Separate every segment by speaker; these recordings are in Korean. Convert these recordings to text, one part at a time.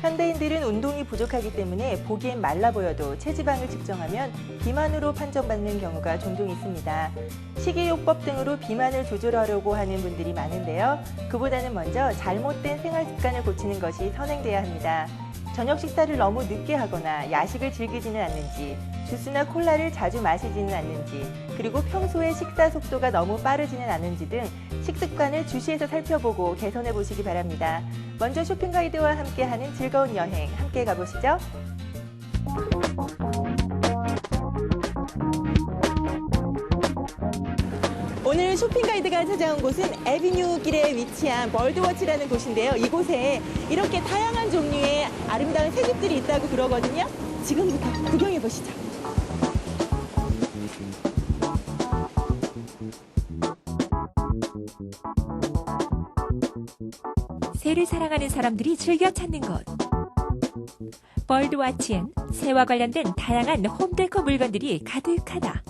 Speaker 1: 현대인들은 운동이 부족하기 때문에 보기엔 말라 보여도 체지방을 측정하면 비만으로 판정받는 경우가 종종 있습니다. 식이요법 등으로 비만을 조절하려고 하는 분들이 많은데요. 그보다는 먼저 잘못된 생활 습관을 고치는 것이 선행돼야 합니다. 저녁 식사를 너무 늦게 하거나 야식을 즐기지는 않는지, 주스나 콜라를 자주 마시지는 않는지, 그리고 평소에 식사 속도가 너무 빠르지는 않은지 등 식습관을 주시해서 살펴보고 개선해 보시기 바랍니다. 먼저 쇼핑 가이드와 함께하는 즐거운 여행 함께 가보시죠. 오늘 쇼핑 가이드가 찾아온 곳은 에비뉴 길에 위치한 벌드워치라는 곳인데요. 이곳에 이렇게 다양한 종류의 아름다운 새집들이 있다고 그러거든요. 지금부터 구경해 보시죠.
Speaker 2: 새를 사랑하는 사람들이 즐겨 찾는 곳. 벌드워치엔 새와 관련된 다양한 홈데코 물건들이 가득하다.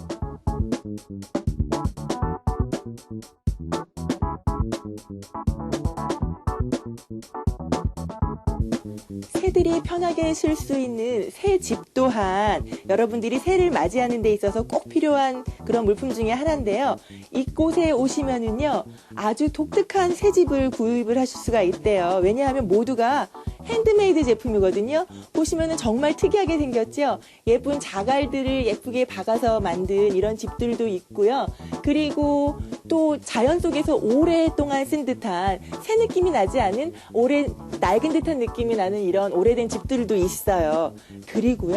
Speaker 1: 새들이 편하게 쉴 수 있는 새집 또한 여러분들이 새를 맞이하는 데 있어서 꼭 필요한 그런 물품 중에 하나인데요. 이곳에 오시면은요, 아주 독특한 새집을 구입을 하실 수가 있대요. 왜냐하면 모두가 핸드메이드 제품이거든요. 보시면은 정말 특이하게 생겼죠. 예쁜 자갈들을 예쁘게 박아서 만든 이런 집들도 있고요. 그리고 또 자연 속에서 오랫동안 쓴 듯한 새 느낌이 나지 않은 오래 낡은 듯한 느낌이 나는 이런 오래된 집들도 있어요. 그리고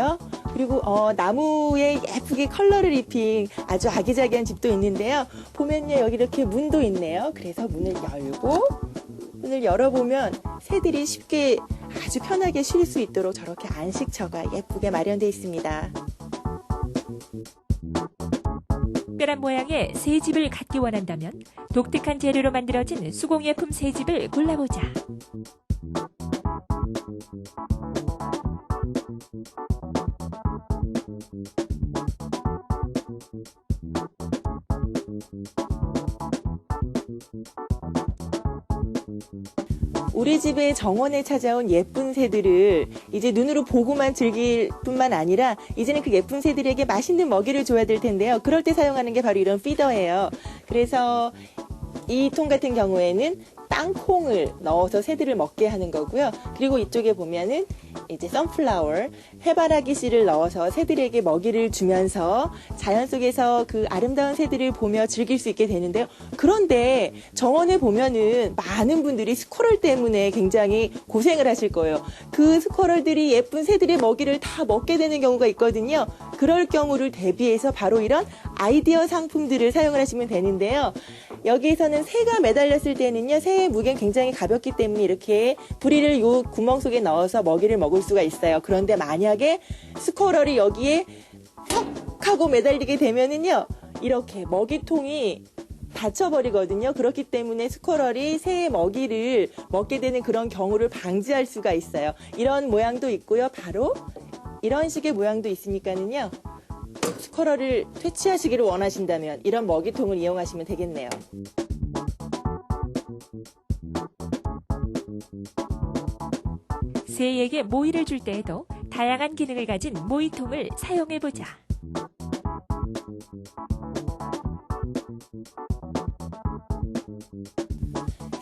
Speaker 1: 나무에 예쁘게 컬러를 입힌 아주 아기자기한 집도 있는데요. 보면요, 여기 이렇게 문도 있네요. 그래서 문을 열어보면 새들이 쉽게 아주 편하게 쉴 수 있도록 저렇게 안식처가 예쁘게 마련되어 있습니다.
Speaker 2: 특별한 모양의 새집을 갖기 원한다면 독특한 재료로 만들어진 수공예품 새집을 골라보자.
Speaker 1: 우리 집의 정원에 찾아온 예쁜 새들을 이제 눈으로 보고만 즐길 뿐만 아니라 이제는 그 예쁜 새들에게 맛있는 먹이를 줘야 될 텐데요. 그럴 때 사용하는 게 바로 이런 피더예요. 그래서 이 통 같은 경우에는 땅콩을 넣어서 새들을 먹게 하는 거고요. 그리고 이쪽에 보면은 이제 선플라워, 해바라기 씨를 넣어서 새들에게 먹이를 주면서 자연 속에서 그 아름다운 새들을 보며 즐길 수 있게 되는데요. 그런데 정원에 보면은 많은 분들이 스쿼럴 때문에 굉장히 고생을 하실 거예요. 그 스쿼럴들이 예쁜 새들의 먹이를 다 먹게 되는 경우가 있거든요. 그럴 경우를 대비해서 바로 이런 아이디어 상품들을 사용을 하시면 되는데요. 여기에서는 새가 매달렸을 때는요, 새의 무게는 굉장히 가볍기 때문에 이렇게 부리를 요 구멍 속에 넣어서 먹이를 먹을 수가 있어요. 그런데 만약에 스쿼럴이 여기에 턱 하고 매달리게 되면은요, 이렇게 먹이통이 닫혀버리거든요. 그렇기 때문에 스쿼럴이 새의 먹이를 먹게 되는 그런 경우를 방지할 수가 있어요. 이런 모양도 있고요. 바로 이런 식의 모양도 있으니까는요, 스쿼럴을 퇴치하시기를 원하신다면 이런 먹이통을 이용하시면 되겠네요.
Speaker 2: 새에게 모이를 줄 때에도 다양한 기능을 가진 모이통을 사용해보자.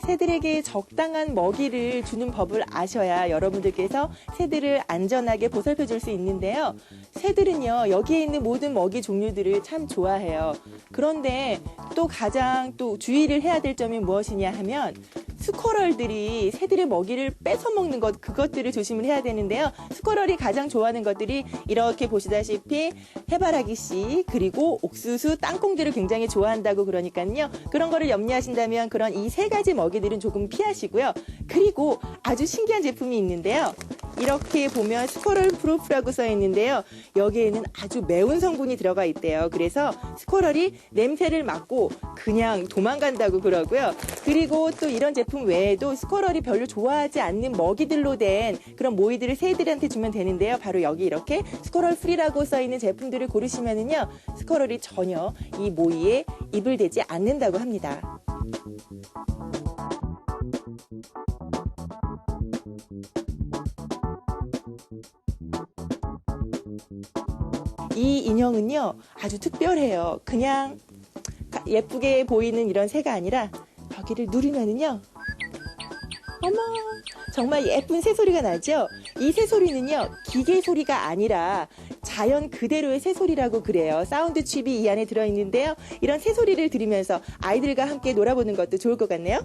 Speaker 1: 새들에게 적당한 먹이를 주는 법을 아셔야 여러분들께서 새들을 안전하게 보살펴 줄 수 있는데요. 새들은요, 여기에 있는 모든 먹이 종류들을 참 좋아해요. 그런데 가장 주의를 해야 될 점이 무엇이냐 하면 스쿼럴들이 새들의 먹이를 뺏어 먹는 것, 그것들을 조심을 해야 되는데요. 스쿼럴이 가장 좋아하는 것들이 이렇게 보시다시피 해바라기 씨, 그리고 옥수수, 땅콩들을 굉장히 좋아한다고 그러니까요. 그런 거를 염려하신다면 그런 이 세 가지 먹이들은 조금 피하시고요. 그리고 아주 신기한 제품이 있는데요. 이렇게 보면 스쿼럴 프루프라고 써 있는데요. 여기에는 아주 매운 성분이 들어가 있대요. 그래서 스쿼럴이 냄새를 맡고 그냥 도망간다고 그러고요. 그리고 또 이런 제품 외에도 스쿼럴이 별로 좋아하지 않는 먹이들로 된 그런 모이들을 새들한테 주면 되는데요. 바로 여기 이렇게 스쿼럴 프리라고 써 있는 제품들을 고르시면은요. 스쿼럴이 전혀 이 모이에 입을 대지 않는다고 합니다. 이 인형은요 아주 특별해요. 그냥 예쁘게 보이는 이런 새가 아니라 여기를 누르면은요, 어머, 정말 예쁜 새소리가 나죠? 이 새소리는요 기계 소리가 아니라 자연 그대로의 새소리라고 그래요. 사운드 칩이 이 안에 들어있는데요. 이런 새소리를 들으면서 아이들과 함께 놀아보는 것도 좋을 것 같네요.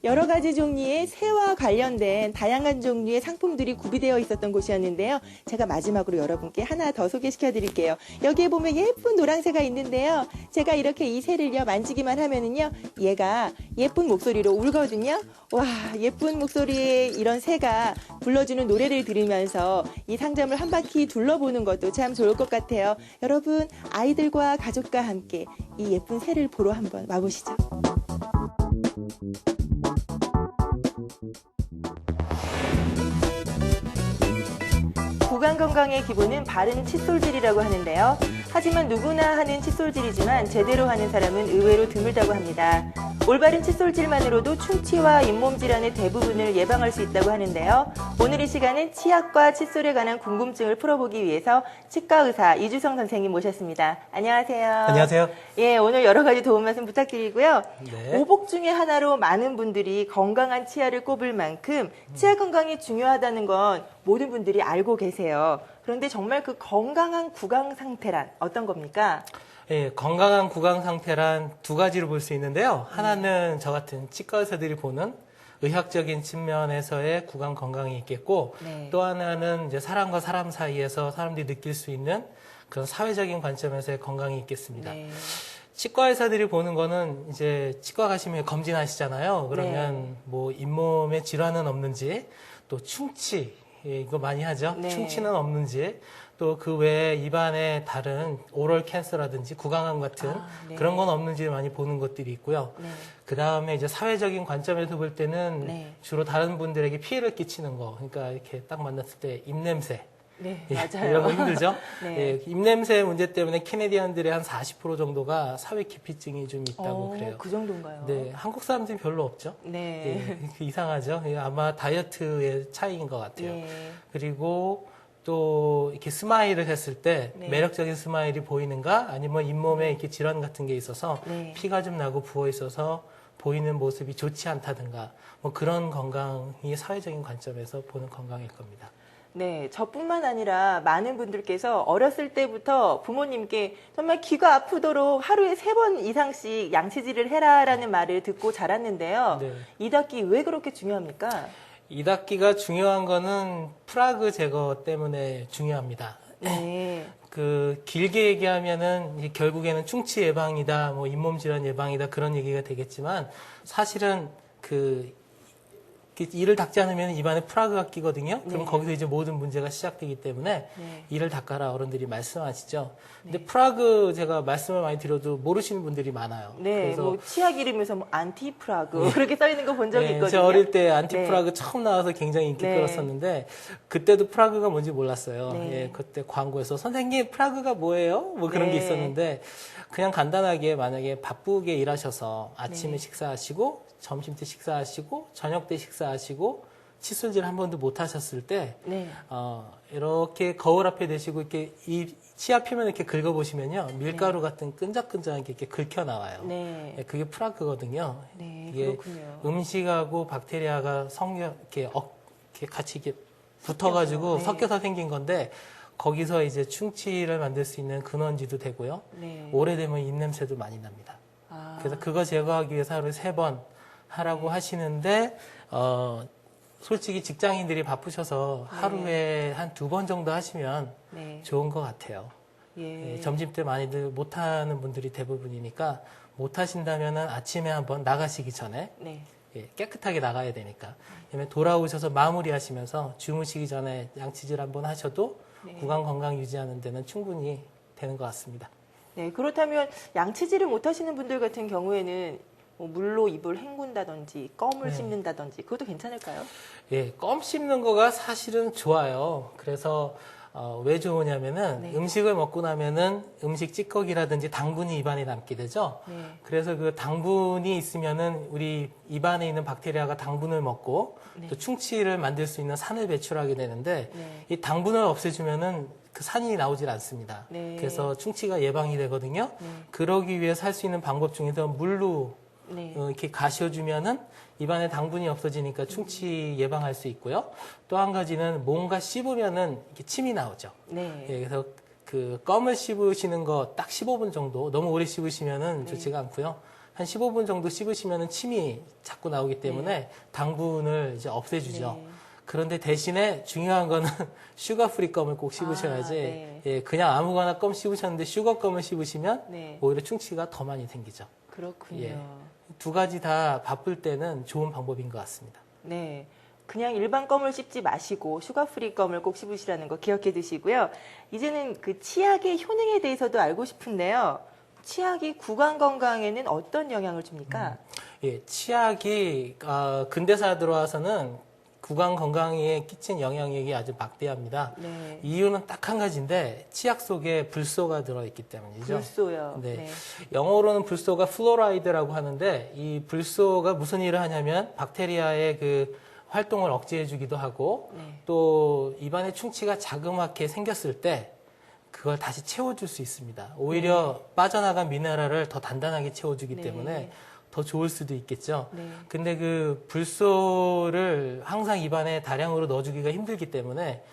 Speaker 1: 여러 가지 종류의 새와 관련된 다양한 종류의 상품들이 구비되어 있었던 곳이었는데요. 제가 마지막으로 여러분께 하나 더 소개시켜 드릴게요. 여기에 보면 예쁜 노란새가 있는데요. 제가 이렇게 이 새를요 만지기만 하면은요 얘가 예쁜 목소리로 울거든요. 와, 예쁜 목소리의 이런 새가 불러주는 노래를 들으면서 이 상점을 한 바퀴 둘러보는 것도 참 좋을 것 같아요. 여러분, 아이들과 가족과 함께 이 예쁜 새를 보러 한번 와보시죠. 구강 건강의 기본은 바른 칫솔질이라고 하는데요. 하지만 누구나 하는 칫솔질이지만 제대로 하는 사람은 의외로 드물다고 합니다. 올바른 칫솔질만으로도 충치와 잇몸 질환의 대부분을 예방할 수 있다고 하는데요. 오늘 이 시간은 치약과 칫솔에 관한 궁금증을 풀어보기 위해서 치과 의사 이주성 선생님 모셨습니다. 안녕하세요.
Speaker 3: 안녕하세요.
Speaker 1: 예, 오늘 여러 가지 도움 말씀 부탁드리고요.
Speaker 3: 네.
Speaker 1: 오복 중에 하나로 많은 분들이 건강한 치아를 꼽을 만큼 치아 건강이 중요하다는 건 모든 분들이 알고 계세요. 그런데 정말 그 건강한 구강 상태란 어떤 겁니까?
Speaker 3: 예, 건강한 구강 상태란 두 가지로 볼 수 있는데요. 하나는 저 같은 치과 의사들이 보는 의학적인 측면에서의 구강 건강이 있겠고,
Speaker 1: 네.
Speaker 3: 또 하나는 이제 사람과 사람 사이에서 사람들이 느낄 수 있는 그런 사회적인 관점에서의 건강이 있겠습니다.
Speaker 1: 네.
Speaker 3: 치과 의사들이 보는 거는 이제 치과 가시면 검진하시잖아요. 그러면
Speaker 1: 네.
Speaker 3: 뭐 잇몸에 질환은 없는지, 또 충치, 예, 이거 많이 하죠.
Speaker 1: 네.
Speaker 3: 충치는 없는지, 또 그 외에 입안에 다른 오럴 캔서라든지 구강암 같은
Speaker 1: 네.
Speaker 3: 그런 건 없는지 많이 보는 것들이 있고요.
Speaker 1: 네.
Speaker 3: 그 다음에 이제 사회적인 관점에서 볼 때는
Speaker 1: 네.
Speaker 3: 주로 다른 분들에게 피해를 끼치는 거. 그러니까 이렇게 딱 만났을 때 입냄새.
Speaker 1: 네,
Speaker 3: 예,
Speaker 1: 맞아요.
Speaker 3: 이런 거 힘들죠?
Speaker 1: 네.
Speaker 3: 예, 입냄새 문제 때문에 캐네디언들의 한 40% 정도가 사회 기피증이 좀 있다고 그래요.
Speaker 1: 그 정도인가요?
Speaker 3: 네, 한국 사람들이 별로 없죠?
Speaker 1: 네.
Speaker 3: 예, 이상하죠? 예, 아마 다이어트의 차이인 것 같아요.
Speaker 1: 네.
Speaker 3: 그리고 또 이렇게 스마일을 했을 때
Speaker 1: 네.
Speaker 3: 매력적인 스마일이 보이는가? 아니면 잇몸에 이렇게 질환 같은 게 있어서
Speaker 1: 네.
Speaker 3: 피가 좀 나고 부어 있어서 보이는 모습이 좋지 않다든가 뭐 그런 건강이 사회적인 관점에서 보는 건강일 겁니다.
Speaker 1: 네, 저뿐만 아니라 많은 분들께서 어렸을 때부터 부모님께 정말 귀가 아프도록 하루에 3번 이상씩 양치질을 해라라는 말을 듣고 자랐는데요.
Speaker 3: 네.
Speaker 1: 이 닦기 왜 그렇게 중요합니까?
Speaker 3: 이 닦기가 중요한 거는 프라그 제거 때문에 중요합니다.
Speaker 1: 네.
Speaker 3: 그 길게 얘기하면은 이제 결국에는 충치 예방이다, 뭐 잇몸 질환 예방이다 그런 얘기가 되겠지만 사실은 그 이를 닦지 않으면 입안에 프라그가 끼거든요. 그럼
Speaker 1: 네.
Speaker 3: 거기서 이제 모든 문제가 시작되기 때문에
Speaker 1: 네.
Speaker 3: 이를 닦아라 어른들이 말씀하시죠. 근데 프라그 제가 말씀을 많이 드려도 모르시는 분들이 많아요.
Speaker 1: 네,
Speaker 3: 그래서
Speaker 1: 뭐 치약 이름에서 뭐 안티 프라그 그렇게 써 있는 거 본 적이
Speaker 3: 네,
Speaker 1: 있거든요.
Speaker 3: 제가 어릴 때 안티
Speaker 1: 네.
Speaker 3: 프라그 처음 나와서 굉장히 인기
Speaker 1: 네.
Speaker 3: 끌었었는데 그때도 프라그가 뭔지 몰랐어요.
Speaker 1: 네.
Speaker 3: 예, 그때 광고에서 선생님 프라그가 뭐예요? 뭐 그런
Speaker 1: 네.
Speaker 3: 게 있었는데 그냥 간단하게 만약에 바쁘게 일하셔서 아침에
Speaker 1: 네.
Speaker 3: 식사하시고 점심 때 식사하시고 저녁 때 식사하시고 칫솔질 한 번도 못 하셨을 때
Speaker 1: 네.
Speaker 3: 이렇게 거울 앞에 대시고 이렇게 이 치아 표면 이렇게 긁어보시면요 밀가루 같은 끈적끈적하게 이렇게 긁혀 나와요.
Speaker 1: 네.
Speaker 3: 예, 그게 프라그거든요.
Speaker 1: 네,
Speaker 3: 이게
Speaker 1: 그렇군요.
Speaker 3: 음식하고 박테리아가 이렇게 같이 이렇게 붙어가지고
Speaker 1: 네.
Speaker 3: 섞여서 생긴 건데 거기서 이제 충치를 만들 수 있는 근원지도 되고요.
Speaker 1: 네.
Speaker 3: 오래되면 입냄새도 많이 납니다.
Speaker 1: 아,
Speaker 3: 그래서 그거 제거하기 위해서 하루에 3번 하라고 하시는데 솔직히 직장인들이 바쁘셔서 하루에 한 2번 정도 하시면
Speaker 1: 네.
Speaker 3: 좋은 것 같아요.
Speaker 1: 예.
Speaker 3: 점심 때 많이들 못하는 분들이 대부분이니까 못 하신다면은 아침에 한번 나가시기 전에
Speaker 1: 네.
Speaker 3: 예, 깨끗하게 나가야 되니까. 그다음에 돌아오셔서 마무리하시면서 주무시기 전에 양치질 한번 하셔도
Speaker 1: 네.
Speaker 3: 구강 건강 유지하는 데는 충분히 되는 것 같습니다.
Speaker 1: 네, 그렇다면 양치질을 못 하시는 분들 같은 경우에는 뭐 물로 입을 헹군다든지 껌을
Speaker 3: 네.
Speaker 1: 씹는다든지 그것도 괜찮을까요?
Speaker 3: 예, 껌 씹는 거가 사실은 좋아요. 그래서 왜 좋으냐면은
Speaker 1: 네.
Speaker 3: 음식을 먹고 나면은 음식 찌꺼기라든지 당분이 입안에 남게 되죠.
Speaker 1: 네.
Speaker 3: 그래서 그 당분이 있으면은 우리 입안에 있는 박테리아가 당분을 먹고
Speaker 1: 네.
Speaker 3: 또 충치를 만들 수 있는 산을 배출하게 되는데
Speaker 1: 네.
Speaker 3: 이 당분을 없애주면은 그 산이 나오질 않습니다.
Speaker 1: 네.
Speaker 3: 그래서 충치가 예방이 되거든요.
Speaker 1: 네.
Speaker 3: 그러기 위해서 할 수 있는 방법 중에서 물로
Speaker 1: 네.
Speaker 3: 이렇게 가셔주면은 입안에 당분이 없어지니까 충치 예방할 수 있고요. 또 한 가지는 뭔가 씹으면은 이렇게 침이 나오죠.
Speaker 1: 네.
Speaker 3: 예, 그래서 그 껌을 씹으시는 거 딱 15분 정도, 너무 오래 씹으시면은
Speaker 1: 네.
Speaker 3: 좋지가 않고요. 한 15분 정도 씹으시면은 침이 자꾸 나오기 때문에 당분을 이제 없애주죠.
Speaker 1: 네.
Speaker 3: 그런데 대신에 중요한 거는 슈가 프리 껌을 꼭 씹으셔야지.
Speaker 1: 네.
Speaker 3: 예, 그냥 아무거나 껌 씹으셨는데 슈거 껌을 씹으시면
Speaker 1: 네.
Speaker 3: 오히려 충치가 더 많이 생기죠.
Speaker 1: 그렇군요.
Speaker 3: 예. 두 가지 다 바쁠 때는 좋은 방법인 것 같습니다.
Speaker 1: 네. 그냥 일반 껌을 씹지 마시고 슈가프리 껌을 꼭 씹으시라는 거 기억해 두시고요. 이제는 그 치약의 효능에 대해서도 알고 싶은데요. 치약이 구강 건강에는 어떤 영향을 줍니까?
Speaker 3: 예, 치약이 근대사 들어와서는 구강 건강에 끼친 영향력이 아주 막대합니다.
Speaker 1: 네.
Speaker 3: 이유는 딱 한 가지인데 치약 속에 불소가 들어있기 때문이죠.
Speaker 1: 불소요.
Speaker 3: 네.
Speaker 1: 네.
Speaker 3: 영어로는 불소가 플로라이드라고 하는데 이 불소가 무슨 일을 하냐면 박테리아의 그 활동을 억제해주기도 하고
Speaker 1: 네.
Speaker 3: 또 입안에 충치가 자그맣게 생겼을 때 그걸 다시 채워줄 수 있습니다. 오히려 빠져나간 미네랄을 더 단단하게 채워주기
Speaker 1: 네.
Speaker 3: 때문에 더 좋을 수도 있겠죠.
Speaker 1: 네.
Speaker 3: 근데 그 불소를 항상 입안에 다량으로 넣어주기가 힘들기 때문에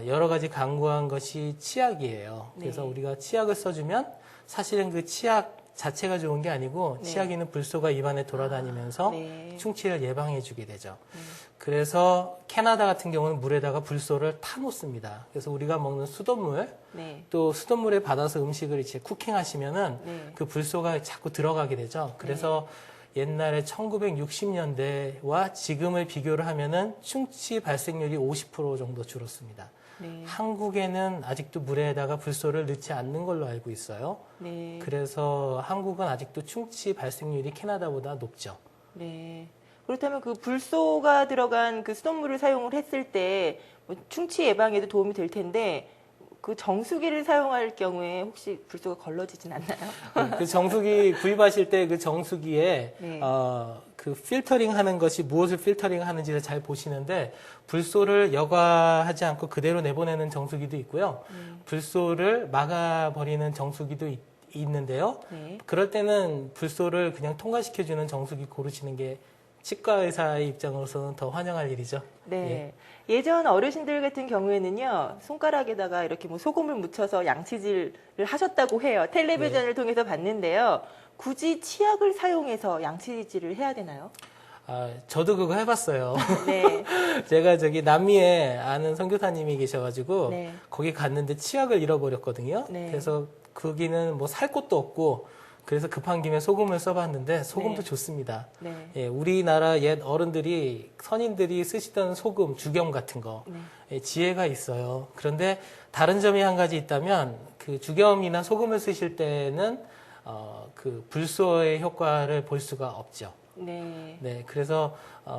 Speaker 3: 여러 가지 강구한 것이 치약이에요. 그래서
Speaker 1: 네.
Speaker 3: 우리가 치약을 써주면 사실은 그 치약 자체가 좋은 게 아니고
Speaker 1: 네.
Speaker 3: 치약에 있는 불소가 입안에 돌아다니면서
Speaker 1: 네.
Speaker 3: 충치를 예방해주게 되죠. 그래서 캐나다 같은 경우는 물에다가 불소를 타놓습니다. 그래서 우리가 먹는 수돗물
Speaker 1: 네.
Speaker 3: 또 수돗물에 받아서 음식을 이제 쿠킹하시면은
Speaker 1: 네.
Speaker 3: 그 불소가 자꾸 들어가게 되죠. 그래서 옛날에 1960년대와 지금을 비교를 하면은 충치 발생률이 50% 정도 줄었습니다.
Speaker 1: 네.
Speaker 3: 한국에는 아직도 물에다가 불소를 넣지 않는 걸로 알고 있어요.
Speaker 1: 네.
Speaker 3: 그래서 한국은 아직도 충치 발생률이 캐나다보다 높죠.
Speaker 1: 네. 그렇다면 그 불소가 들어간 그 수돗물을 사용을 했을 때 뭐 충치 예방에도 도움이 될 텐데 그 정수기를 사용할 경우에 혹시 불소가 걸러지진 않나요?
Speaker 3: 그 정수기 구입하실 때 그 정수기에
Speaker 1: 네.
Speaker 3: 그 필터링 하는 것이 무엇을 필터링 하는지를 잘 보시는데 불소를 여과하지 않고 그대로 내보내는 정수기도 있고요. 불소를 막아버리는 정수기도 있는데요.
Speaker 1: 네.
Speaker 3: 그럴 때는 불소를 그냥 통과시켜주는 정수기 고르시는 게 치과 의사의 입장으로서는 더 환영할 일이죠.
Speaker 1: 네. 예전 어르신들 같은 경우에는요, 손가락에다가 이렇게 뭐 소금을 묻혀서 양치질을 하셨다고 해요. 텔레비전을 통해서 봤는데요. 굳이 치약을 사용해서 양치질을 해야 되나요?
Speaker 3: 저도 그거 해봤어요.
Speaker 1: 네.
Speaker 3: 제가 저기 남미에 아는 선교사님이 계셔가지고
Speaker 1: 네.
Speaker 3: 거기 갔는데 치약을 잃어버렸거든요.
Speaker 1: 네.
Speaker 3: 그래서 거기는 뭐 살 곳도 없고 그래서 급한 김에 소금을 써봤는데 소금도
Speaker 1: 네.
Speaker 3: 좋습니다.
Speaker 1: 네.
Speaker 3: 예, 우리나라 옛 어른들이 선인들이 쓰시던 소금, 죽염 같은 거
Speaker 1: 네.
Speaker 3: 예, 지혜가 있어요. 그런데 다른 점이 한 가지 있다면 그 죽염이나 소금을 쓰실 때는 그 불소의 효과를 볼 수가 없죠.
Speaker 1: 네.
Speaker 3: 네, 그래서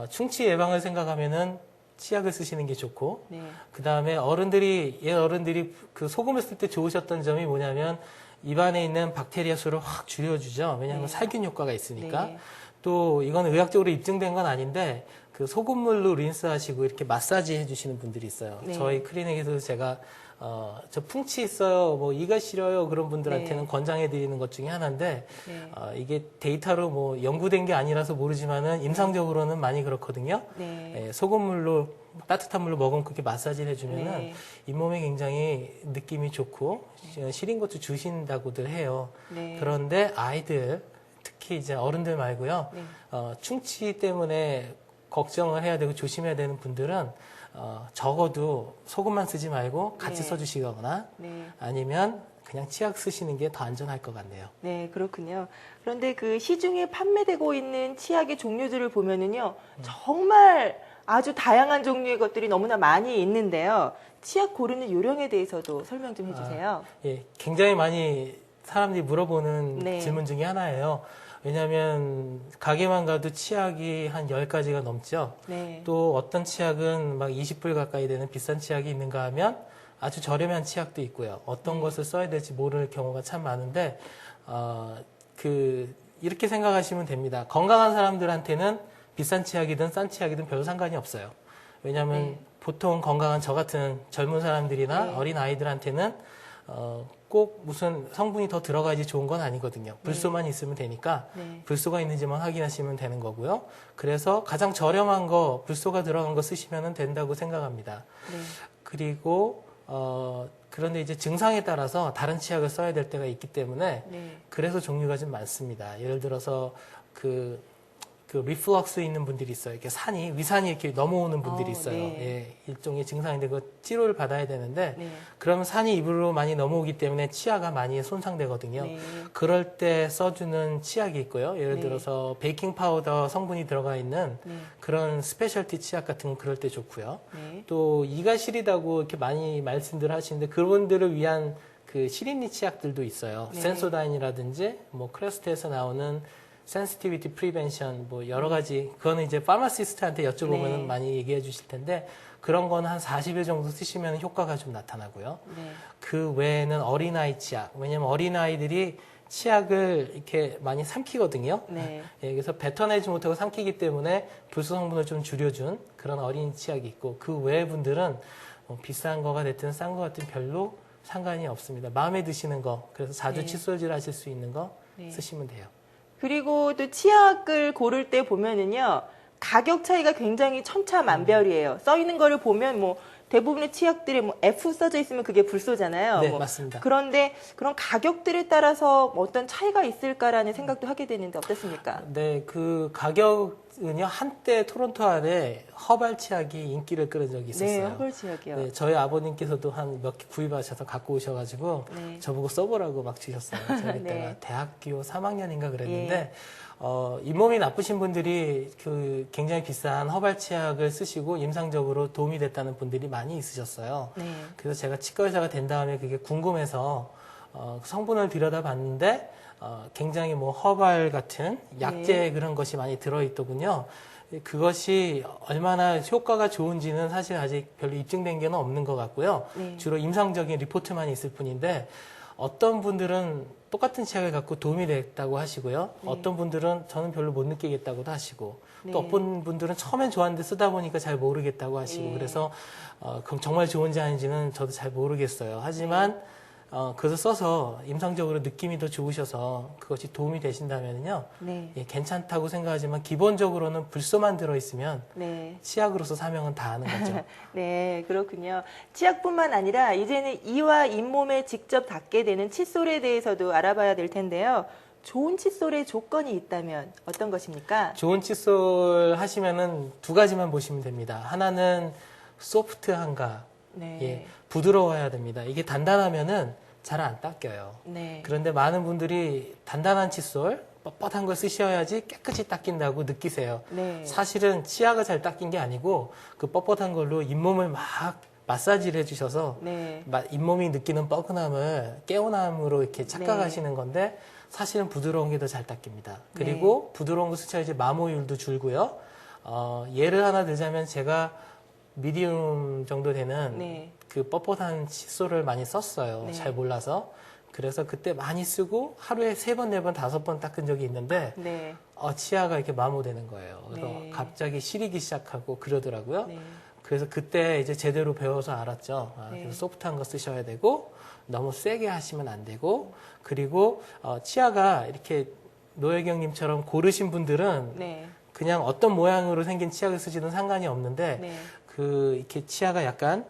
Speaker 3: 충치 예방을 생각하면은 치약을 쓰시는 게 좋고,
Speaker 1: 네.
Speaker 3: 그 다음에 옛 어른들이 그 소금을 쓸 때 좋으셨던 점이 뭐냐면 입안에 있는 박테리아 수를 확 줄여주죠. 왜냐하면
Speaker 1: 네.
Speaker 3: 살균 효과가 있으니까.
Speaker 1: 네.
Speaker 3: 또 이건 의학적으로 입증된 건 아닌데 그 소금물로 린스하시고 이렇게 마사지 해주시는 분들이 있어요.
Speaker 1: 네.
Speaker 3: 저희 클리닉에서 제가 저 풍치 있어요, 뭐 이가 싫어요 그런 분들한테는
Speaker 1: 네.
Speaker 3: 권장해 드리는 것 중에 하나인데
Speaker 1: 네.
Speaker 3: 이게 데이터로 뭐 연구된 게 아니라서 모르지만은 임상적으로는 많이 그렇거든요.
Speaker 1: 네.
Speaker 3: 예, 소금물로 따뜻한 물로 머금고 이렇게 마사지를 해주면은
Speaker 1: 네.
Speaker 3: 잇몸에 굉장히 느낌이 좋고 시린 것도 주신다고들 해요.
Speaker 1: 네.
Speaker 3: 그런데 아이들 특히 이제 어른들 말고요.
Speaker 1: 네.
Speaker 3: 충치 때문에 걱정을 해야 되고 조심해야 되는 분들은 적어도 소금만 쓰지 말고 같이
Speaker 1: 네.
Speaker 3: 써주시거나
Speaker 1: 네.
Speaker 3: 아니면 그냥 치약 쓰시는 게 더 안전할 것 같네요.
Speaker 1: 네, 그렇군요. 그런데 그 시중에 판매되고 있는 치약의 종류들을 보면은요, 정말 아주 다양한 종류의 것들이 너무나 많이 있는데요. 치약 고르는 요령에 대해서도 설명 좀 해주세요.
Speaker 3: 예, 굉장히 많이 사람들이 물어보는
Speaker 1: 네.
Speaker 3: 질문 중에 하나예요. 왜냐하면 가게만 가도 치약이 한 10가지가 넘죠.
Speaker 1: 네.
Speaker 3: 또 어떤 치약은 막 20불 가까이 되는 비싼 치약이 있는가 하면 아주 저렴한 치약도 있고요. 어떤 것을 써야 될지 모를 경우가 참 많은데 이렇게 생각하시면 됩니다. 건강한 사람들한테는 비싼 치약이든 싼 치약이든 별로 상관이 없어요. 왜냐하면
Speaker 1: 네.
Speaker 3: 보통 건강한 저 같은 젊은 사람들이나
Speaker 1: 네.
Speaker 3: 어린 아이들한테는 꼭 무슨 성분이 더 들어가야지 좋은 건 아니거든요. 불소만 있으면 되니까
Speaker 1: 네.
Speaker 3: 불소가 있는지만 확인하시면 되는 거고요. 그래서 가장 저렴한 거, 불소가 들어간 거 쓰시면 된다고 생각합니다.
Speaker 1: 네.
Speaker 3: 그리고 그런데 이제 증상에 따라서 다른 치약을 써야 될 때가 있기 때문에
Speaker 1: 네.
Speaker 3: 그래서 종류가 좀 많습니다. 예를 들어서 그 리플럭스 있는 분들이 있어요. 이렇게 위산이 이렇게 넘어오는 분들이 있어요.
Speaker 1: 네.
Speaker 3: 예, 일종의 증상인데 그 치료를 받아야 되는데
Speaker 1: 네.
Speaker 3: 그러면 산이 입으로 많이 넘어오기 때문에 치아가 많이 손상되거든요.
Speaker 1: 네.
Speaker 3: 그럴 때 써주는 치약이 있고요. 예를
Speaker 1: 네.
Speaker 3: 들어서 베이킹 파우더 성분이 들어가 있는
Speaker 1: 네.
Speaker 3: 그런 스페셜티 치약 같은 건 그럴 때 좋고요.
Speaker 1: 네.
Speaker 3: 또 이가 시리다고 이렇게 많이 말씀들 하시는데 그분들을 위한 그 시린니 치약들도 있어요.
Speaker 1: 네.
Speaker 3: 센소다인이라든지 뭐 크레스트에서 나오는 센시티비티 프리벤션 뭐 여러 가지 그거는 이제 파마시스트한테 여쭤보면
Speaker 1: 네.
Speaker 3: 많이 얘기해 주실 텐데 그런 거는 한 40일 정도 쓰시면 효과가 좀 나타나고요.
Speaker 1: 네.
Speaker 3: 그 외에는 어린아이 치약. 왜냐면 어린아이들이 치약을 이렇게 많이 삼키거든요.
Speaker 1: 네.
Speaker 3: 예, 그래서 뱉어내지 못하고 삼키기 때문에 불소 성분을 좀 줄여준 그런 어린 치약이 있고 그 외의 분들은 뭐 비싼 거가 됐든 싼 거 같든 별로 상관이 없습니다. 마음에 드시는 거 그래서 자주
Speaker 1: 네.
Speaker 3: 칫솔질 하실 수 있는 거
Speaker 1: 네.
Speaker 3: 쓰시면 돼요.
Speaker 1: 그리고 또 치약을 고를 때 보면은요, 가격 차이가 굉장히 천차만별이에요. 써 있는 거를 보면 뭐 대부분의 치약들에 뭐 F 써져 있으면 그게 불소잖아요.
Speaker 3: 네,
Speaker 1: 뭐
Speaker 3: 맞습니다.
Speaker 1: 그런데 그런 가격들에 따라서 뭐 어떤 차이가 있을까라는 생각도 하게 되는데 어떻습니까?
Speaker 3: 네, 그 가격은요 한때 토론토 안에 허발 치약이 인기를 끌은 적이 있었어요.
Speaker 1: 네, 허벌 치약이요.
Speaker 3: 네, 저희 아버님께서도 한 몇 개 구입하셔서 갖고 오셔가지고
Speaker 1: 네.
Speaker 3: 저보고 써보라고 막 주셨어요. 제가 그때가
Speaker 1: 네.
Speaker 3: 대학교 3학년인가 그랬는데
Speaker 1: 예.
Speaker 3: 잇몸이 나쁘신 분들이 그 굉장히 비싼 허발 치약을 쓰시고 임상적으로 도움이 됐다는 분들이 많이 있으셨어요.
Speaker 1: 네.
Speaker 3: 그래서 제가 치과 의사가 된 다음에 그게 궁금해서 성분을 들여다봤는데 굉장히 뭐 허발 같은 약재
Speaker 1: 네.
Speaker 3: 그런 것이 많이 들어있더군요. 그것이 얼마나 효과가 좋은지는 사실 아직 별로 입증된 게는 없는 것 같고요.
Speaker 1: 네.
Speaker 3: 주로 임상적인 리포트만 있을 뿐인데 어떤 분들은 똑같은 치약을 갖고 도움이 됐다고 하시고요.
Speaker 1: 네.
Speaker 3: 어떤 분들은 저는 별로 못 느끼겠다고도 하시고
Speaker 1: 네.
Speaker 3: 또 어떤 분들은 처음엔 좋았는데 쓰다 보니까 잘 모르겠다고 하시고
Speaker 1: 네.
Speaker 3: 그래서 그럼 정말 좋은지 아닌지는 저도 잘 모르겠어요. 하지만 그것을 써서 임상적으로 느낌이 더 좋으셔서 그것이 도움이 되신다면요.
Speaker 1: 네.
Speaker 3: 예, 괜찮다고 생각하지만 기본적으로는 불소만 들어있으면
Speaker 1: 네.
Speaker 3: 치약으로서 사명은 다 하는 거죠.
Speaker 1: 네, 그렇군요. 치약뿐만 아니라 이제는 이와 잇몸에 직접 닿게 되는 칫솔에 대해서도 알아봐야 될 텐데요. 좋은 칫솔의 조건이 있다면 어떤 것입니까?
Speaker 3: 좋은 칫솔 하시면은 두 가지만 보시면 됩니다. 하나는 소프트한가,
Speaker 1: 네.
Speaker 3: 예, 부드러워야 됩니다. 이게 단단하면은 잘 안 닦여요.
Speaker 1: 네.
Speaker 3: 그런데 많은 분들이 단단한 칫솔, 뻣뻣한 걸 쓰셔야지 깨끗이 닦인다고 느끼세요.
Speaker 1: 네.
Speaker 3: 사실은 치아가 잘 닦인 게 아니고 그 뻣뻣한 걸로 잇몸을 막 마사지를 해주셔서
Speaker 1: 네.
Speaker 3: 잇몸이 느끼는 뻐근함을 개운함으로 이렇게 착각하시는 건데 사실은 부드러운 게 더 잘 닦입니다. 그리고 부드러운 거 쓰셔야지 마모율도 줄고요. 예를 하나 들자면 제가 미디움 정도 되는
Speaker 1: 네.
Speaker 3: 그 뻣뻣한 칫솔을 많이 썼어요.
Speaker 1: 네.
Speaker 3: 잘 몰라서. 그래서 그때 많이 쓰고 하루에 3번, 4번, 5번 닦은 적이 있는데
Speaker 1: 네.
Speaker 3: 치아가 이렇게 마모되는 거예요. 그래서
Speaker 1: 네.
Speaker 3: 갑자기 시리기 시작하고 그러더라고요.
Speaker 1: 네.
Speaker 3: 그래서 그때 이제 제대로 배워서 알았죠.
Speaker 1: 네.
Speaker 3: 그래서 소프트한 거 쓰셔야 되고 너무 세게 하시면 안 되고 그리고 치아가 이렇게 노혜경님처럼 고르신 분들은
Speaker 1: 네.
Speaker 3: 그냥 어떤 모양으로 생긴 치약을 쓰시든 상관이 없는데
Speaker 1: 네.
Speaker 3: 이렇게 치아가 약간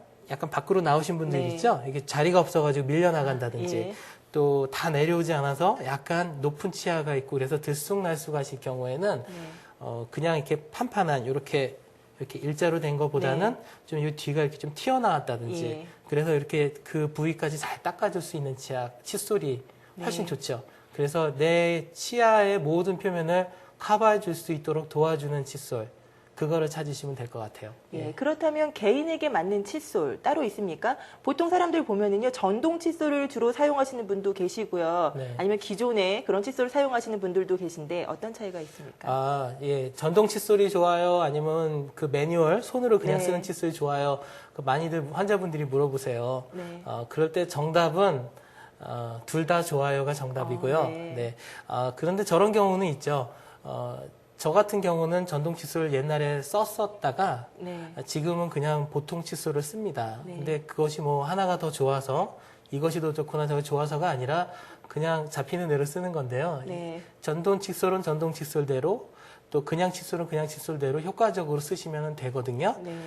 Speaker 3: 밖으로 나오신 분들
Speaker 1: 네.
Speaker 3: 있죠? 이게 자리가 없어가지고 밀려나간다든지
Speaker 1: 예.
Speaker 3: 또 다 내려오지 않아서 약간 높은 치아가 있고 그래서 들쑥날쑥 하실 경우에는
Speaker 1: 네.
Speaker 3: 그냥 이렇게 판판한 이렇게 이렇게 일자로 된 것보다는 좀 이 뒤가 이렇게 좀 튀어나왔다든지
Speaker 1: 예.
Speaker 3: 그래서 이렇게 그 부위까지 잘 닦아줄 수 있는 치약, 칫솔이 훨씬 좋죠. 그래서 내 치아의 모든 표면을 커버해 줄 수 있도록 도와주는 칫솔, 그거를 찾으시면 될 것 같아요.
Speaker 1: 예, 그렇다면 개인에게 맞는 칫솔 따로 있습니까? 보통 사람들 보면은요, 전동 칫솔을 주로 사용하시는 분도 계시고요.
Speaker 3: 네.
Speaker 1: 아니면 기존에 그런 칫솔을 사용하시는 분들도 계신데 어떤 차이가 있습니까?
Speaker 3: 아, 예. 전동 칫솔이 좋아요? 아니면 그 매뉴얼, 손으로 그냥
Speaker 1: 네.
Speaker 3: 쓰는 칫솔이 좋아요? 그 많이들 환자분들이 물어보세요.
Speaker 1: 네.
Speaker 3: 그럴 때 정답은, 둘 다 좋아요가 정답이고요.
Speaker 1: 네.
Speaker 3: 그런데 저런 경우는 있죠. 저 같은 경우는 전동 칫솔을 옛날에 썼었다가
Speaker 1: 네.
Speaker 3: 지금은 그냥 보통 칫솔을 씁니다.
Speaker 1: 네.
Speaker 3: 근데 그것이 뭐 하나가 더 좋아서 이것이 더 좋거나 저게 좋아서가 아니라 그냥 잡히는 대로 쓰는 건데요.
Speaker 1: 네.
Speaker 3: 전동 칫솔은 전동 칫솔대로 또 그냥 칫솔은 그냥 칫솔대로 효과적으로 쓰시면 되거든요.
Speaker 1: 네.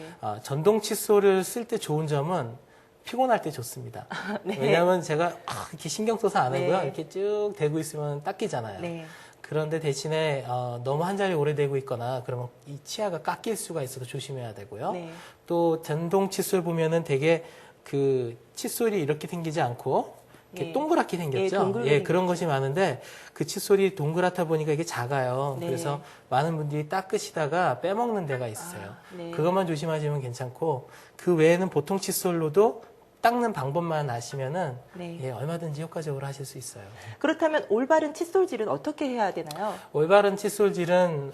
Speaker 3: 전동 칫솔을 쓸 때 좋은 점은 피곤할 때 좋습니다.
Speaker 1: 네.
Speaker 3: 왜냐하면 제가 이렇게 신경 써서 안 하고요.
Speaker 1: 네.
Speaker 3: 이렇게 쭉 대고 있으면 닦이잖아요.
Speaker 1: 네.
Speaker 3: 그런데 대신에 너무 한 자리 오래 대고 있거나 그러면 이 치아가 깎일 수가 있어서 조심해야 되고요.
Speaker 1: 네.
Speaker 3: 또 전동 칫솔 보면은 되게 그 칫솔이 이렇게 생기지 않고 이렇게
Speaker 1: 예.
Speaker 3: 동그랗게 생겼죠.
Speaker 1: 예, 동그랗게
Speaker 3: 예, 그런
Speaker 1: 생겼죠.
Speaker 3: 것이 많은데 그 칫솔이 동그랗다 보니까 이게 작아요.
Speaker 1: 네.
Speaker 3: 그래서 많은 분들이 닦으시다가 빼먹는 데가 있어요.
Speaker 1: 네.
Speaker 3: 그것만 조심하시면 괜찮고 그 외에는 보통 칫솔로도 닦는 방법만 아시면은
Speaker 1: 네.
Speaker 3: 예, 얼마든지 효과적으로 하실 수 있어요.
Speaker 1: 그렇다면 올바른 칫솔질은 어떻게 해야 되나요?
Speaker 3: 올바른 칫솔질은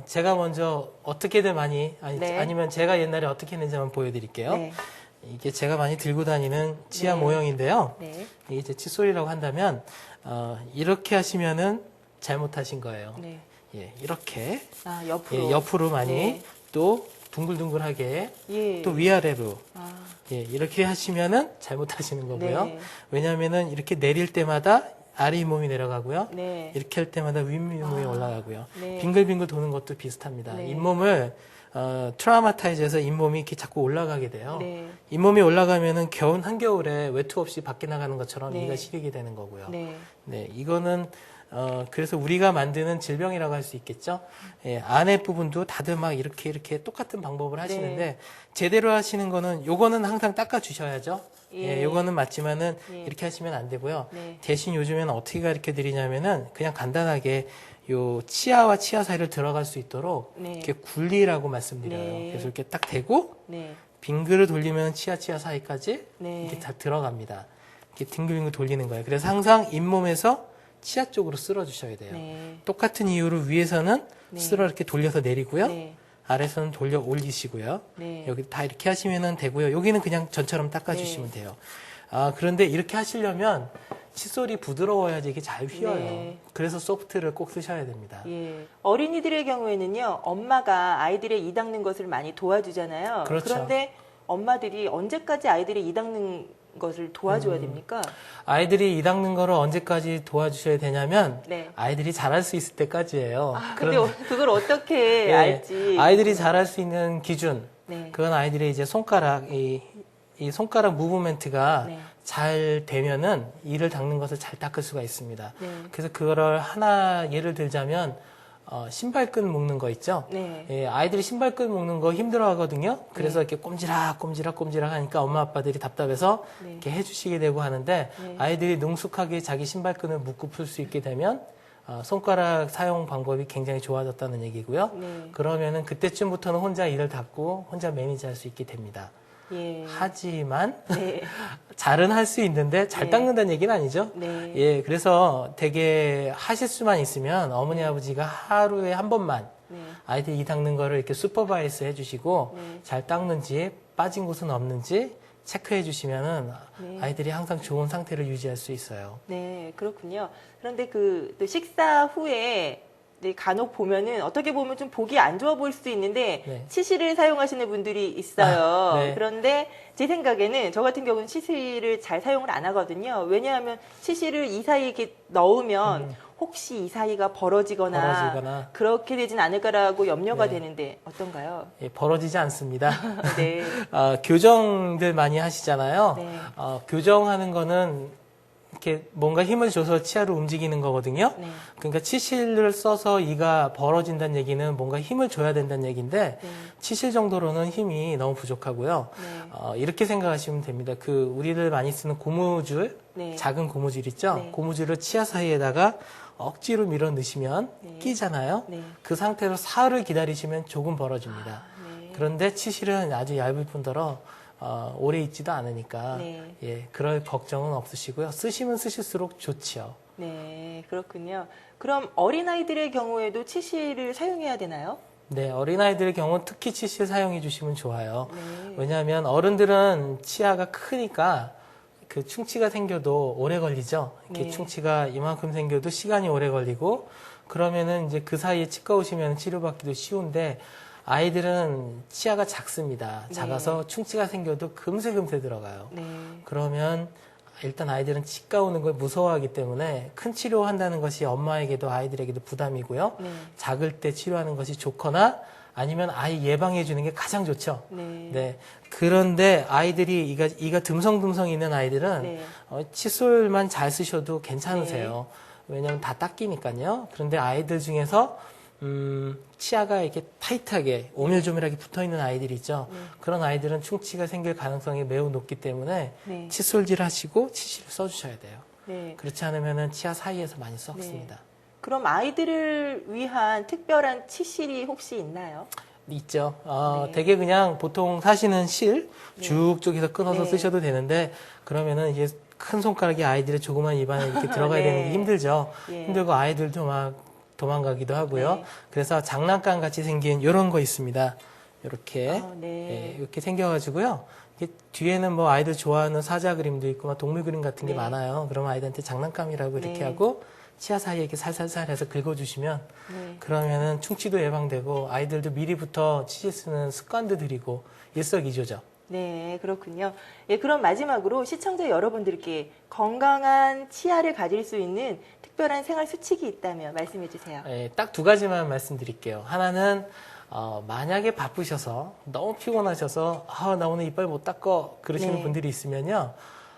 Speaker 3: 제가 먼저 어떻게든 많이
Speaker 1: 네.
Speaker 3: 아니면 제가 옛날에 어떻게 했는지 한번 보여드릴게요.
Speaker 1: 네.
Speaker 3: 이게 제가 많이 들고 다니는 치아
Speaker 1: 네.
Speaker 3: 모형인데요.
Speaker 1: 네.
Speaker 3: 이게 이제 칫솔이라고 한다면 이렇게 하시면은 잘못하신 거예요.
Speaker 1: 네.
Speaker 3: 예, 이렇게
Speaker 1: 아, 옆으로.
Speaker 3: 옆으로 많이
Speaker 1: 네.
Speaker 3: 또 둥글둥글하게
Speaker 1: 예.
Speaker 3: 또 위아래로
Speaker 1: 아,
Speaker 3: 예, 이렇게 하시면은 잘못하시는 거고요.
Speaker 1: 네.
Speaker 3: 왜냐하면은 이렇게 내릴 때마다 아래 잇몸이 내려가고요.
Speaker 1: 네.
Speaker 3: 이렇게 할 때마다 윗몸이 올라가고요.
Speaker 1: 네.
Speaker 3: 빙글빙글 도는 것도 비슷합니다.
Speaker 1: 네.
Speaker 3: 잇몸을 트라우마타이즈해서 잇몸이 이렇게 자꾸 올라가게 돼요.
Speaker 1: 네.
Speaker 3: 잇몸이 올라가면은 한겨울에 외투 없이 밖에 나가는 것처럼
Speaker 1: 네.
Speaker 3: 이가 시리게 되는 거고요.
Speaker 1: 네.
Speaker 3: 네, 이거는 그래서 우리가 만드는 질병이라고 할 수 있겠죠. 예, 안에 부분도 다들 막 이렇게 똑같은 방법을 하시는데
Speaker 1: 네.
Speaker 3: 제대로 하시는 거는 요거는 항상 닦아 주셔야죠.
Speaker 1: 예.
Speaker 3: 예, 요거는 맞지만은
Speaker 1: 예.
Speaker 3: 이렇게 하시면 안 되고요.
Speaker 1: 네.
Speaker 3: 대신 요즘에는 어떻게 가르쳐 드리냐면은 그냥 간단하게 요 치아와 치아 사이를 들어갈 수 있도록
Speaker 1: 네.
Speaker 3: 이렇게 굴리라고 말씀드려요.
Speaker 1: 네.
Speaker 3: 그래서 이렇게 딱 대고
Speaker 1: 네.
Speaker 3: 빙글을 돌리면 치아 사이까지
Speaker 1: 네.
Speaker 3: 이렇게 다 들어갑니다. 이렇게 빙글빙글 돌리는 거예요. 그래서 항상 잇몸에서 치아 쪽으로 쓸어 주셔야 돼요.
Speaker 1: 네.
Speaker 3: 똑같은 이유로 위에서는
Speaker 1: 네.
Speaker 3: 쓸어 이렇게 돌려서 내리고요.
Speaker 1: 네.
Speaker 3: 아래서는 돌려 올리시고요.
Speaker 1: 네.
Speaker 3: 여기 다 이렇게 하시면 되고요. 여기는 그냥 전처럼 닦아주시면 돼요. 그런데 이렇게 하시려면 칫솔이 부드러워야지 이게 잘 휘어요.
Speaker 1: 네.
Speaker 3: 그래서 소프트를 꼭 쓰셔야 됩니다.
Speaker 1: 예. 어린이들의 경우에는요, 엄마가 아이들의 이 닦는 것을 많이 도와주잖아요.
Speaker 3: 그렇죠.
Speaker 1: 그런데 엄마들이 언제까지 아이들의 이 닦는 것을 도와줘야 됩니까?
Speaker 3: 아이들이 이 닦는 거를 언제까지 도와주셔야 되냐면
Speaker 1: 네.
Speaker 3: 아이들이 잘할 수 있을 때까지예요.
Speaker 1: 근데 그걸 어떻게
Speaker 3: 예,
Speaker 1: 알지?
Speaker 3: 아이들이 잘할 수 있는 기준,
Speaker 1: 네.
Speaker 3: 그건 아이들의 이제 손가락, 이 손가락 무브멘트가
Speaker 1: 네.
Speaker 3: 잘 되면은 이를 닦는 것을 잘 닦을 수가 있습니다.
Speaker 1: 네.
Speaker 3: 그래서 그거를 하나 예를 들자면 신발끈 묶는 거 있죠.
Speaker 1: 네.
Speaker 3: 예, 아이들이 신발끈 묶는 거 힘들어 하거든요. 그래서 이렇게 꼼지락 하니까 엄마 아빠들이 답답해서
Speaker 1: 네.
Speaker 3: 이렇게 해주시게 되고 하는데
Speaker 1: 네.
Speaker 3: 아이들이 능숙하게 자기 신발끈을 묶고 풀 수 있게 되면 손가락 사용 방법이 굉장히 좋아졌다는 얘기고요.
Speaker 1: 네.
Speaker 3: 그러면은 그때쯤부터는 혼자 일을 닦고 혼자 매니지할 수 있게 됩니다.
Speaker 1: 예.
Speaker 3: 하지만
Speaker 1: 네.
Speaker 3: 잘은 할 수 있는데 잘
Speaker 1: 네.
Speaker 3: 닦는다는 얘기는 아니죠.
Speaker 1: 네.
Speaker 3: 예, 그래서 되게 하실 수만 있으면 어머니 아버지가 하루에 한 번만
Speaker 1: 네.
Speaker 3: 아이들 이 닦는 거를 이렇게 슈퍼바이스 해주시고
Speaker 1: 네.
Speaker 3: 잘 닦는지 빠진 곳은 없는지 체크해 주시면은
Speaker 1: 네.
Speaker 3: 아이들이 항상 좋은 상태를 유지할 수 있어요.
Speaker 1: 네, 그렇군요. 그런데 또 식사 후에 네, 간혹 보면은 어떻게 보면 좀 보기 안 좋아 보일 수도 있는데
Speaker 3: 네.
Speaker 1: 치실을 사용하시는 분들이 있어요.
Speaker 3: 네.
Speaker 1: 그런데 제 생각에는 저 같은 경우는 치실을 잘 사용을 안 하거든요. 왜냐하면 치실을 이 사이에 이렇게 넣으면 혹시 이 사이가 벌어지거나 그렇게 되진 않을까라고 염려가
Speaker 3: 네.
Speaker 1: 되는데 어떤가요?
Speaker 3: 예, 벌어지지 않습니다.
Speaker 1: 네.
Speaker 3: 교정들 많이 하시잖아요.
Speaker 1: 네.
Speaker 3: 교정하는 거는 이렇게 뭔가 힘을 줘서 치아를 움직이는 거거든요.
Speaker 1: 네.
Speaker 3: 그러니까 치실을 써서 이가 벌어진다는 얘기는 뭔가 힘을 줘야 된다는 얘기인데
Speaker 1: 네.
Speaker 3: 치실 정도로는 힘이 너무 부족하고요.
Speaker 1: 네.
Speaker 3: 이렇게 생각하시면 됩니다. 그 우리들 많이 쓰는 고무줄,
Speaker 1: 네.
Speaker 3: 작은 고무줄 있죠.
Speaker 1: 네.
Speaker 3: 고무줄을 치아 사이에다가 억지로 밀어 넣으시면
Speaker 1: 네.
Speaker 3: 끼잖아요.
Speaker 1: 네.
Speaker 3: 그 상태로 사흘을 기다리시면 조금 벌어집니다.
Speaker 1: 네.
Speaker 3: 그런데 치실은 아주 얇을 뿐더러 오래 있지도 않으니까
Speaker 1: 네.
Speaker 3: 예, 그럴 걱정은 없으시고요. 쓰시면 쓰실수록 좋지요.
Speaker 1: 네, 그렇군요. 그럼 어린아이들의 경우에도 치실을 사용해야 되나요?
Speaker 3: 네, 어린아이들의 경우 특히 치실 사용해 주시면 좋아요.
Speaker 1: 네.
Speaker 3: 왜냐하면 어른들은 치아가 크니까 그 충치가 생겨도 오래 걸리죠. 이렇게
Speaker 1: 네.
Speaker 3: 충치가 이만큼 생겨도 시간이 오래 걸리고 그러면은 이제 그 사이에 치과 오시면 치료받기도 쉬운데 아이들은 치아가 작습니다.
Speaker 1: 네.
Speaker 3: 작아서 충치가 생겨도 금세 들어가요.
Speaker 1: 네.
Speaker 3: 그러면 일단 아이들은 치과 오는 걸 무서워하기 때문에 큰 치료한다는 것이 엄마에게도 아이들에게도 부담이고요.
Speaker 1: 네.
Speaker 3: 작을 때 치료하는 것이 좋거나 아니면 아이 예방해 주는 게 가장 좋죠.
Speaker 1: 네.
Speaker 3: 네. 그런데 아이들이 이가 듬성듬성 있는 아이들은
Speaker 1: 네.
Speaker 3: 칫솔만 잘 쓰셔도 괜찮으세요. 왜냐하면 다 닦이니까요. 그런데 아이들 중에서 치아가 이렇게 타이트하게 오밀조밀하게 붙어 있는 아이들이 있죠.
Speaker 1: 네.
Speaker 3: 그런 아이들은 충치가 생길 가능성이 매우 높기 때문에
Speaker 1: 네.
Speaker 3: 칫솔질 하시고 치실을 써주셔야 돼요.
Speaker 1: 네.
Speaker 3: 그렇지 않으면 치아 사이에서 많이 썩습니다.
Speaker 1: 그럼 아이들을 위한 특별한 치실이 혹시 있나요?
Speaker 3: 있죠.
Speaker 1: 네.
Speaker 3: 되게 그냥 보통 사시는 실
Speaker 1: 네.
Speaker 3: 쭉 쪼개서 끊어서
Speaker 1: 네.
Speaker 3: 쓰셔도 되는데 그러면은 이게 큰 손가락이 아이들의 조그만 입안에 이렇게 들어가야
Speaker 1: 네.
Speaker 3: 되는 게 힘들죠.
Speaker 1: 예.
Speaker 3: 힘들고 아이들도 막 도망가기도 하고요.
Speaker 1: 네.
Speaker 3: 그래서 장난감 같이 생긴 이런 거 있습니다. 이렇게
Speaker 1: 네.
Speaker 3: 이렇게 생겨가지고요. 이게 뒤에는 뭐 아이들 좋아하는 사자 그림도 있고 막 동물 그림 같은 게
Speaker 1: 네.
Speaker 3: 많아요. 그러면 아이들한테 장난감이라고 이렇게
Speaker 1: 네.
Speaker 3: 하고 치아 사이에 이렇게 살살살 해서 긁어주시면
Speaker 1: 네.
Speaker 3: 그러면은 충치도 예방되고 아이들도 미리부터 치실 쓰는 습관도 들이고 일석이조죠.
Speaker 1: 네, 그렇군요. 예, 그럼 마지막으로 시청자 여러분들께 건강한 치아를 가질 수 있는 특별한 생활 수칙이 있다면 말씀해 주세요.
Speaker 3: 예, 딱 두 가지만 말씀드릴게요. 하나는 만약에 바쁘셔서 너무 피곤하셔서 나 오늘 이빨 못 닦어 그러시는
Speaker 1: 네.
Speaker 3: 분들이 있으면요.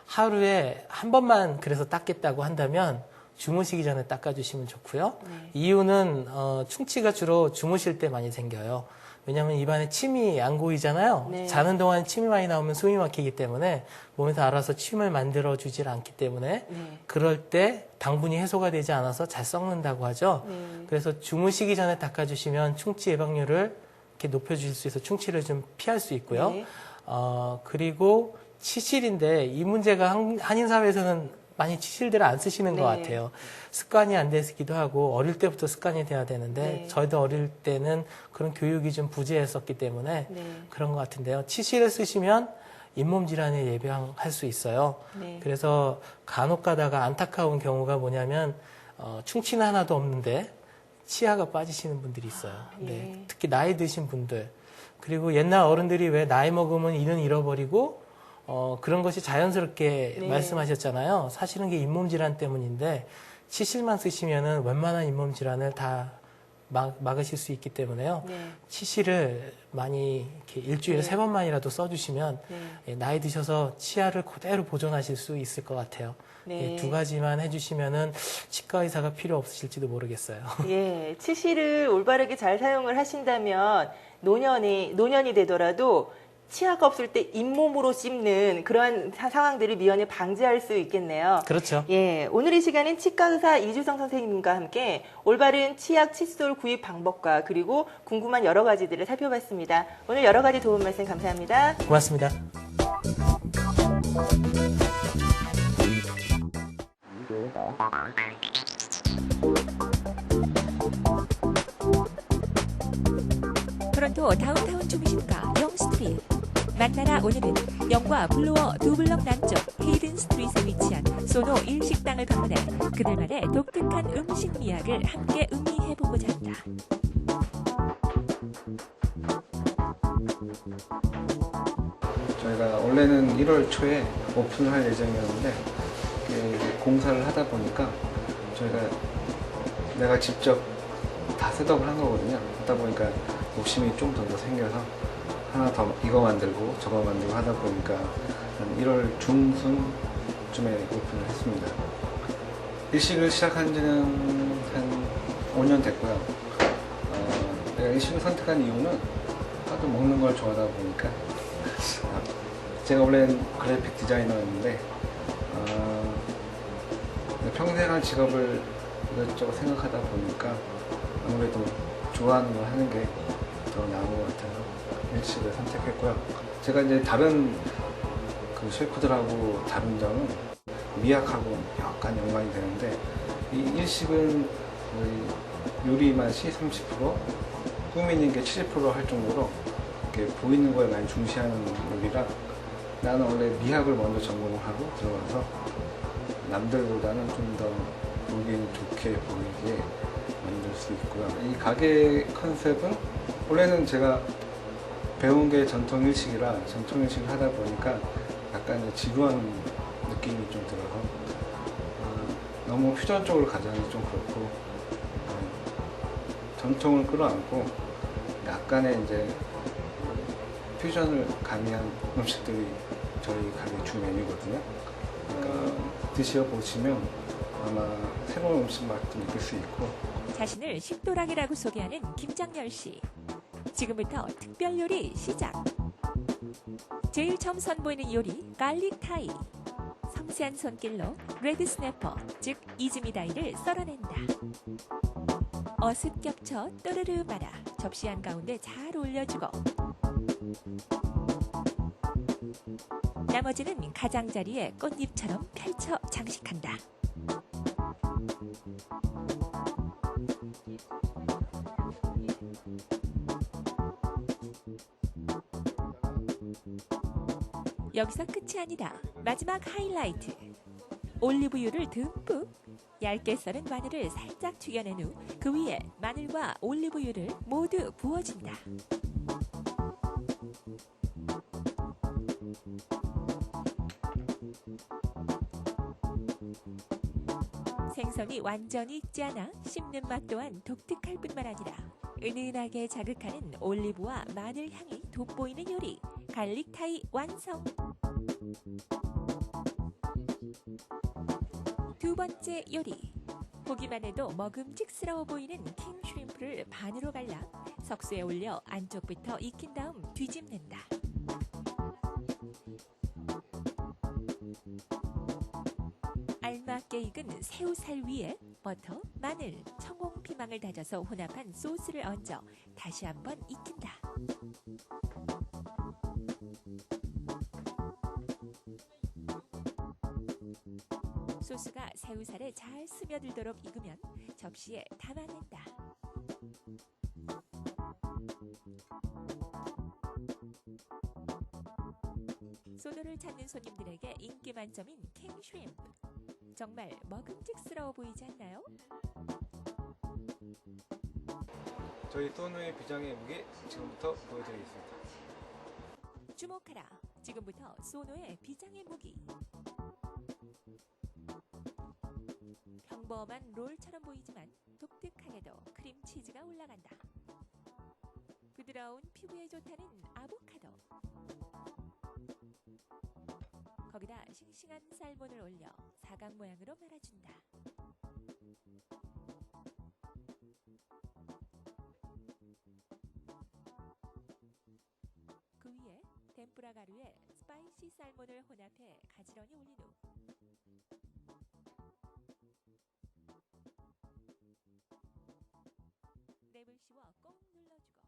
Speaker 3: 하루에 한 번만 그래서 닦겠다고 한다면 주무시기 전에 닦아주시면 좋고요.
Speaker 1: 네.
Speaker 3: 이유는 충치가 주로 주무실 때 많이 생겨요. 왜냐하면 입안에 침이 안 고이잖아요.
Speaker 1: 네.
Speaker 3: 자는 동안 침이 많이 나오면 숨이 막히기 때문에 몸에서 알아서 침을 만들어주질 않기 때문에
Speaker 1: 네.
Speaker 3: 그럴 때 당분이 해소가 되지 않아서 잘 썩는다고 하죠.
Speaker 1: 네.
Speaker 3: 그래서 주무시기 전에 닦아주시면 충치 예방률을 이렇게 높여주실 수 있어 충치를 좀 피할 수 있고요.
Speaker 1: 네.
Speaker 3: 그리고 치실인데 이 문제가 한인 사회에서는 많이 치실들을 안 쓰시는
Speaker 1: 네.
Speaker 3: 것 같아요. 습관이 안 되기도 하고 어릴 때부터 습관이 돼야 되는데
Speaker 1: 네.
Speaker 3: 저희도 어릴 때는 그런 교육이 좀 부재했었기 때문에
Speaker 1: 네.
Speaker 3: 그런 것 같은데요. 치실을 쓰시면 잇몸 질환에 예방할 수 있어요.
Speaker 1: 네.
Speaker 3: 그래서 간혹 가다가 안타까운 경우가 뭐냐면 충치는 하나도 없는데 치아가 빠지시는 분들이 있어요.
Speaker 1: 예.
Speaker 3: 네. 특히 나이 드신 분들 그리고 옛날 어른들이 왜 나이 먹으면 이는 잃어버리고 그런 것이 자연스럽게
Speaker 1: 네.
Speaker 3: 말씀하셨잖아요. 사실은 그게 잇몸 질환 때문인데 치실만 쓰시면은 웬만한 잇몸 질환을 다 막으실 수 있기 때문에요.
Speaker 1: 네.
Speaker 3: 치실을 많이 이렇게 일주일에
Speaker 1: 네.
Speaker 3: 3번만이라도 써주시면
Speaker 1: 네.
Speaker 3: 예, 나이 드셔서 치아를 그대로 보존하실 수 있을 것 같아요.
Speaker 1: 네.
Speaker 3: 예, 두 가지만 해주시면은 치과 의사가 필요 없으실지도 모르겠어요.
Speaker 1: 예, 치실을 올바르게 잘 사용을 하신다면 노년이 되더라도 치아가 없을 때 잇몸으로 씹는 그러한 상황들을 미연에 방지할 수 있겠네요.
Speaker 3: 그렇죠.
Speaker 1: 예, 오늘 이 시간은 치과의사 이주성 선생님과 함께 올바른 치약 칫솔 구입 방법과 그리고 궁금한 여러 가지들을 살펴봤습니다. 오늘 여러 가지 도움 말씀 감사합니다.
Speaker 3: 고맙습니다.
Speaker 2: 토론토 다운타운 중심가 영 스트리트. 만나라 오늘은 영과 블루어 두 블럭 남쪽 헤이든 스트리트에 위치한 소노 일식당을 방문해 그들만의 독특한 음식 미학을 함께 음미해보고자 한다.
Speaker 4: 저희가 원래는 1월 초에 오픈을 할 예정이었는데 이게 공사를 하다 보니까 저희가 내가 직접 다 셋업을 한 거거든요. 하다 보니까 욕심이 좀 더 생겨서 하나 더 이거 만들고 저거 만들고 하다 보니까 한 1월 중순 쯤에 오픈을 했습니다. 일식을 시작한 지는 한 5년 됐고요. 내가 일식을 선택한 이유는 하도 먹는 걸 좋아하다 보니까 제가 원래는 그래픽 디자이너였는데 평생 할 직업을 이것저것 생각하다 보니까 아무래도 좋아하는 걸 하는 게 더 나은 것 같아서 일식을 선택했고요. 제가 이제 다른 그 셰프들하고 다른 점은 미학하고 약간 연관이 되는데 이 일식은 거의 요리 맛이 30%, 꾸미는 게 70%할 정도로 이렇게 보이는 거에 많이 중시하는 요리라 나는 원래 미학을 먼저 전공을 하고 들어가서 남들보다는 좀 더 보기엔 좋게 보이게 만들 수 있고요. 이 가게 컨셉은 원래는 제가 배운 게 전통 일식이라 전통 일식을 하다 보니까 약간 지루한 느낌이 좀 들어서 너무 퓨전 쪽으로 가자니 좀 그렇고 전통을 끌어안고 약간의 이제 퓨전을 가미한 음식들이 저희 가게 주 메뉴거든요. 그러니까 드셔보시면 아마 새로운 음식 맛도 느낄 수 있고.
Speaker 2: 자신을 식도락이라고 소개하는 김장렬 씨. 지금부터 특별 요리 시작. 제일 처음 선보이는 요리 갈릭 타이. 섬세한 손길로 레드 스냅퍼, 즉 이즈미다이를 썰어낸다. 어슷 겹쳐 또르르 말아 접시 한가운데 잘 올려주고 나머지는 가장자리에 꽃잎처럼 펼쳐 장식한다. 여기서 끝이 아니다. 마지막 하이라이트. 올리브유를 듬뿍. 얇게 썰은 마늘을 살짝 튀겨낸 후 그 위에 마늘과 올리브유를 모두 부어준다. 생선이 완전히 익지 않아 씹는 맛 또한 독특할 뿐만 아니라 은은하게 자극하는 올리브와 마늘 향이 돋보이는 요리 갈릭 타이 완성. 두 번째 요리. 보기만 해도 먹음직스러워 보이는 킹 슈림프를 반으로 갈라 석쇠에 올려 안쪽부터 익힌 다음 뒤집는다. 알맞게 익은 새우살 위에 버터, 마늘, 청홍 피망을 다져서 혼합한 소스를 얹어 다시 한번 익힌다. 소스가 새우살에 잘 스며들도록 익으면 접시에 담아낸다. 소노를 찾는 손님들에게 인기 만점인 킹 슈림프. 정말 먹음직스러워 보이지 않나요?
Speaker 4: 저희 소노의 비장의 무게 지금부터 보여드리겠습니다.
Speaker 2: 주목하라. 지금부터 소노의 비장의 무기. 평범한 롤처럼 보이지만 독특하게도 크림치즈가 올라간다. 부드러운 피부에 좋다는 아보카도. 거기다 싱싱한 살몬을 올려 사각 모양으로 말아준다. 그 위에 덴뿌라 가루에 스파이시 살몬을 혼합해 가지런히 올린 후 랩을 씌워 꼭 눌러주고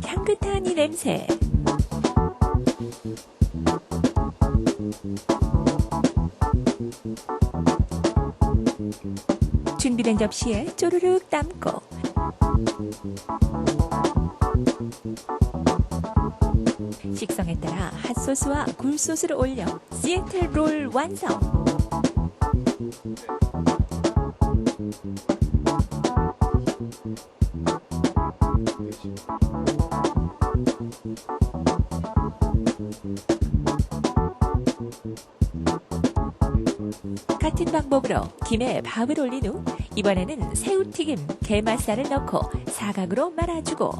Speaker 2: 향긋한 이 냄새. 준비된 접시에 쪼르륵 담고 식성에 따라 핫소스와 굴소스를 올려 시애틀 롤 완성. 같은 방법으로 김에 밥을 올린 후 이번에는 새우튀김, 게맛살을 넣고 사각으로 말아주고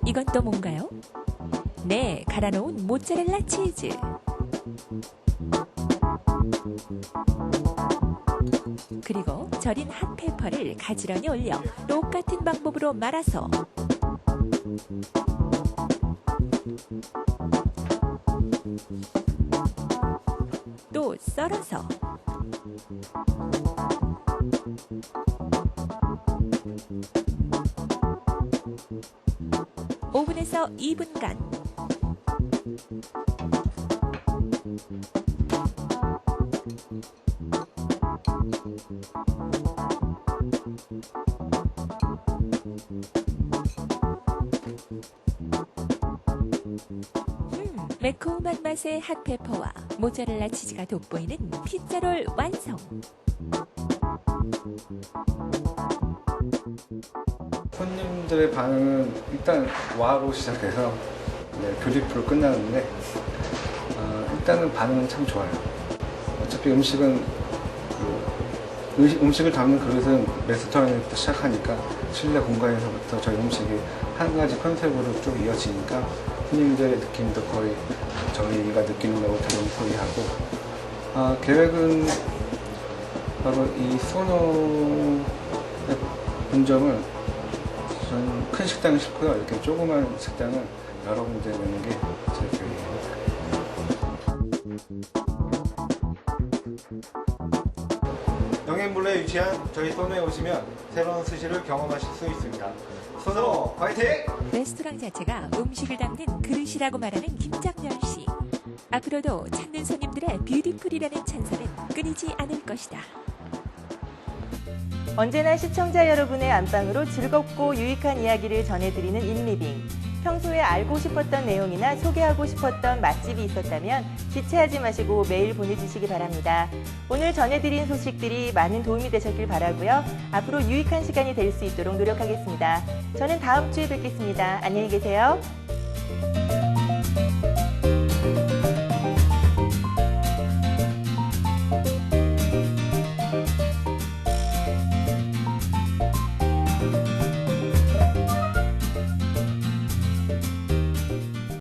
Speaker 2: 이건 또 뭔가요? 네, 갈아놓은 모짜렐라 치즈. 그리고 절인 핫페퍼를 가지런히 올려 똑같은 방법으로 말아서 또 썰어서 오븐에서 2분간 매콤한 맛의 핫페퍼와 모짜렐라 치즈가 돋보이는 피자롤 완성.
Speaker 4: 손님들의 반응은 일단 와로 시작해서 뷰티풀로 끝나는데 일단은 반응은 참 좋아요. 어차피 음식은 음식을 담는 그릇은 레스토랑에부터 시작하니까 실내 공간에서부터 저희 음식이 한 가지 컨셉으로 쭉 이어지니까 손님들의 느낌도 거의 저희가 느끼는 거하고 대동소이하고 계획은 바로 이 소노의 분점을 저는 큰 식당이 싫고요. 이렇게 조그만 식당을 여러 군데 내는 게 제 계획이에요.
Speaker 5: 영앤블루에 위치한 저희 소노에 오시면 새로운 스시를 경험하실 수 있습니다. 소노 화이팅!
Speaker 2: 레스토랑 자체가 음식을 담는 그릇이라고 말하는 김장렬 씨. 앞으로도 찾는 손님들의 뷰티풀이라는 찬사는 끊이지 않을 것이다.
Speaker 1: 언제나 시청자 여러분의 안방으로 즐겁고 유익한 이야기를 전해드리는 인리빙. 평소에 알고 싶었던 내용이나 소개하고 싶었던 맛집이 있었다면 지체하지 마시고 메일 보내주시기 바랍니다. 오늘 전해드린 소식들이 많은 도움이 되셨길 바라고요. 앞으로 유익한 시간이 될 수 있도록 노력하겠습니다. 저는 다음 주에 뵙겠습니다. 안녕히 계세요.